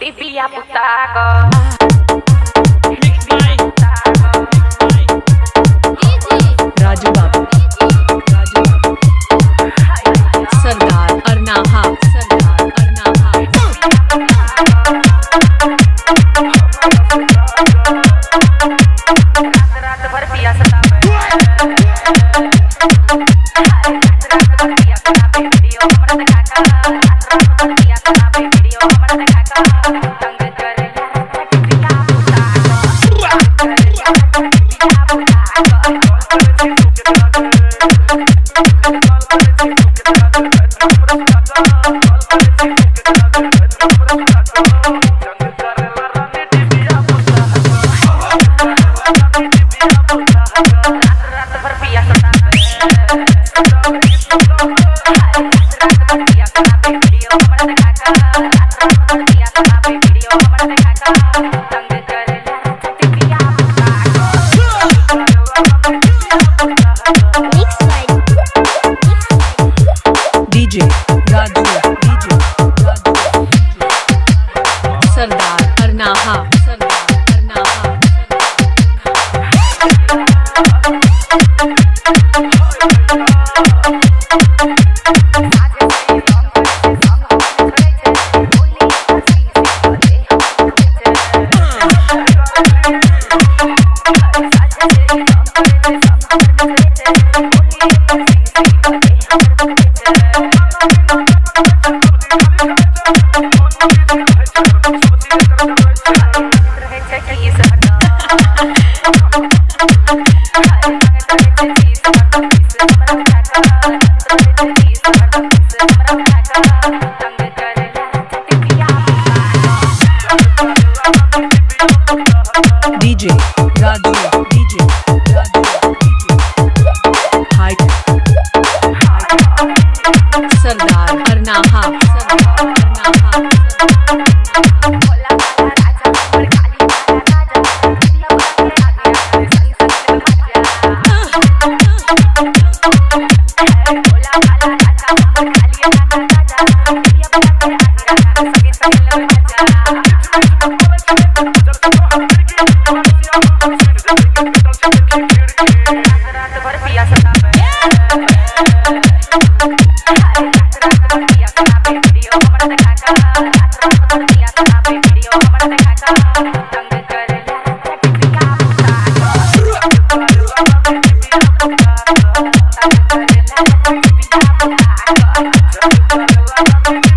Divya Putaka. Raju बाबू सरदार अरनाहा रात भर पिया सतावे वीडियो हमर काका रात भर पिया सतावे वीडियो हमर काका तंग करे दिया डीजे राजू सरदार अरनाहा डीजे राजू सरदार अरनाहा Thank you.